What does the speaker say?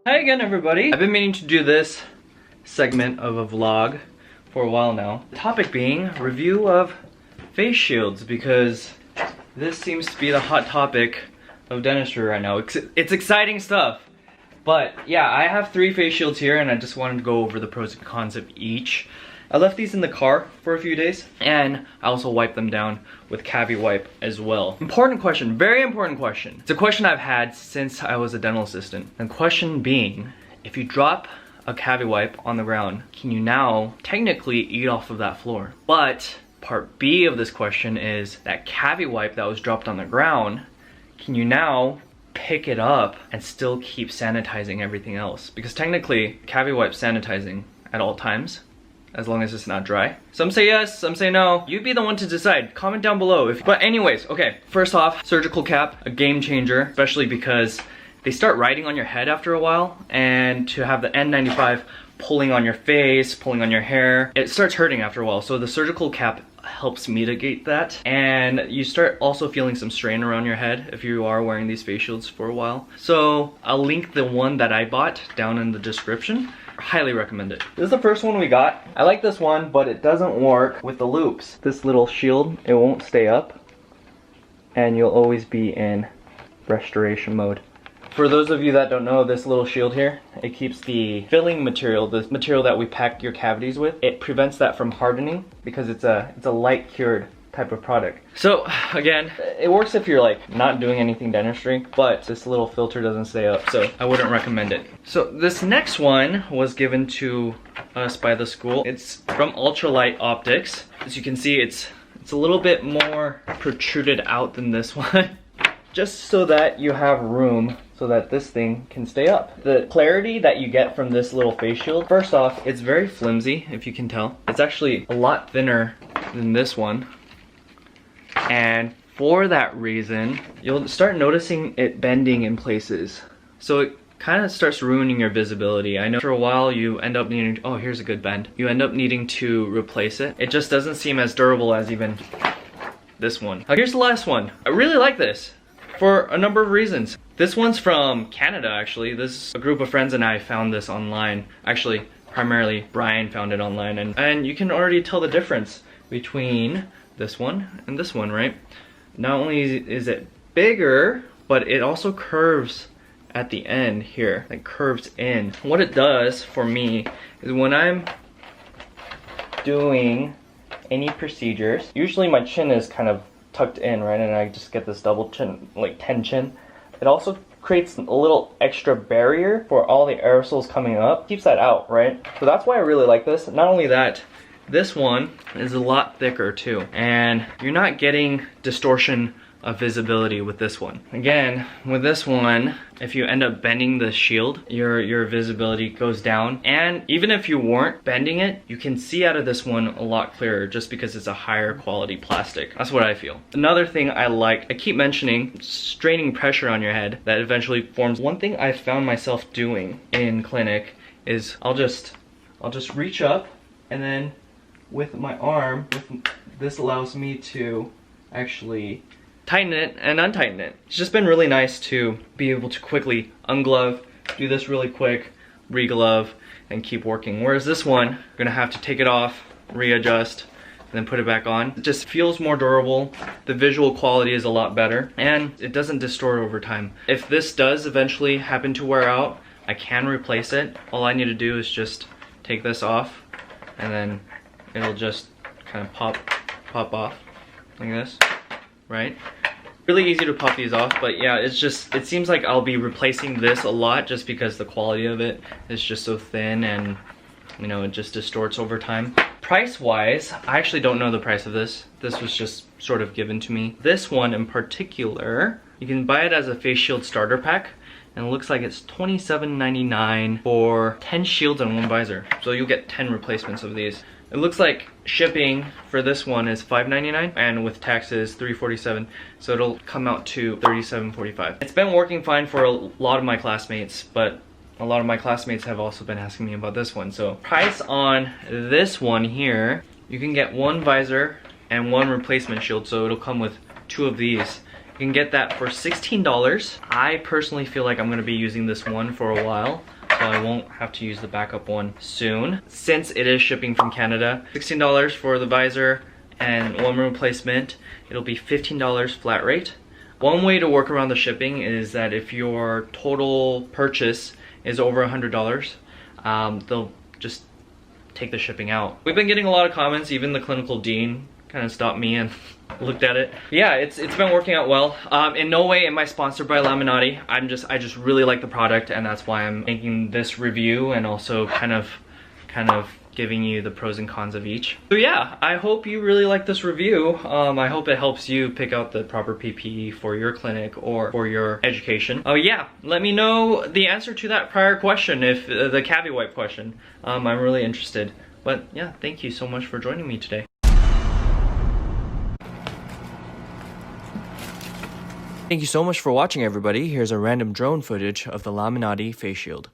Hi again, everybody. I've been meaning to do this segment of a vlog for a while now. The topic being review of face shields, because this seems to be the hot topic of dentistry right now. It's exciting stuff. But yeah, I have 3 face shields here and I just wanted to go over the pros and cons of each. I left these in the car for a few days and I also wiped them down with cavi wipe as well. Important question, very important question. It's a question I've had since I was a dental assistant. The question being, if you drop a cavi wipe on the ground, can you now technically eat off of that floor? But part B of this question is that cavi wipe that was dropped on the ground, can you now pick it up and still keep sanitizing everything else? Because technically, cavi wipe sanitizing at all times, as long as it's not dry. Some say yes, some say no. You be the one to decide. Comment down below. But anyways, okay. First off, surgical cap, a game changer, especially because they start riding on your head after a while, and to have the N95 pulling on your face, pulling on your hair, it starts hurting after a while. So the surgical cap helps mitigate that, and you start also feeling some strain around your head if you are wearing these face shields for a while. So I'll link the one that I bought down in the description. Highly recommend it. This is the first one we got. I like this one, but it doesn't work with the loops. This little shield, it won't stay up, and you'll always be in restoration mode. For those of you that don't know, this little shield here, it keeps the filling material, the material that we pack your cavities with, it prevents that from hardening because it's a light cured type of product. So again, it works if you're like not doing anything dentistry, but this little filter doesn't stay up, so I wouldn't recommend it. So this next one was given to us by the school. It's from Ultralight Optics. As you can see, it's a little bit more protruded out than this one. Just so that you have room so that this thing can stay up. The clarity that you get from this little face shield, first off, it's very flimsy, if you can tell. It's actually a lot thinner than this one. And for that reason, you'll start noticing it bending in places. So it kind of starts ruining your visibility. I know for a while you end up needing, oh, here's a good bend. You end up needing to replace it. It just doesn't seem as durable as even this one. Here's the last one. I really like this for a number of reasons. This one's from Canada, actually. This a group of friends and I found this online. Actually, primarily Brian found it online, and you can already tell the difference between this one and this one, right? Not only is it bigger, but it also curves at the end here, like curves in. What it does for me is when I'm doing any procedures, usually my chin is kind of tucked in, right? And I just get this double chin, like tension. It also creates a little extra barrier for all the aerosols coming up. Keeps that out, right? So that's why I really like this. Not only that, this one is a lot thicker too, and you're not getting distortion of visibility with this one. Again, with this one, if you end up bending the shield, your visibility goes down, and even if you weren't bending it, you can see out of this one a lot clearer just because it's a higher quality plastic. That's what I feel. Another thing I like, I keep mentioning straining pressure on your head that eventually forms. One thing I found myself doing in clinic is I'll just reach up, and then with my arm, this allows me to actually tighten it and untighten it. It's just been really nice to be able to quickly unglove, do this really quick, reglove, and keep working. Whereas this one, you're gonna have to take it off, readjust, and then put it back on. It just feels more durable. The visual quality is a lot better, and it doesn't distort over time. If this does eventually happen to wear out, I can replace it. All I need to do is just take this off, and then it'll just kind of pop off like this, right? Really easy to pop these off, but yeah, it seems like I'll be replacing this a lot just because the quality of it is just so thin, and you know, it just distorts over time. Price wise, I actually don't know the price of this. This was just sort of given to me. This one in particular, you can buy it as a face shield starter pack, and it looks like it's $27.99 for 10 shields and 1 visor. So you'll get 10 replacements of these. It looks like shipping for this one is $5.99, and with taxes $3.47, so it'll come out to $37.45. It's been working fine for a lot of my classmates, but a lot of my classmates have also been asking me about this one. So price on this one here, you can get 1 visor and 1 replacement shield, so it'll come with 2 of these. You can get that for $16. I personally feel like I'm going to be using this one for a while. I won't have to use the backup one soon. Since it is shipping from Canada, $16 for the visor and one replacement. It'll be $15 flat rate. One way to work around the shipping is that if your total purchase is over $100, they'll just take the shipping out. We've been getting a lot of comments, even the clinical dean kind of stopped me and looked at it. Yeah, it's been working out well. In no way am I sponsored by Laminati. I just really like the product, and that's why I'm making this review and also kind of giving you the pros and cons of each. So yeah, I hope you really like this review. I hope it helps you pick out the proper PPE for your clinic or for your education. Oh yeah, let me know the answer to that prior question, if the cavi wipe question. I'm really interested. But yeah, thank you so much for joining me today. Thank you so much for watching, everybody. Here's a random drone footage of the Laminati face shield.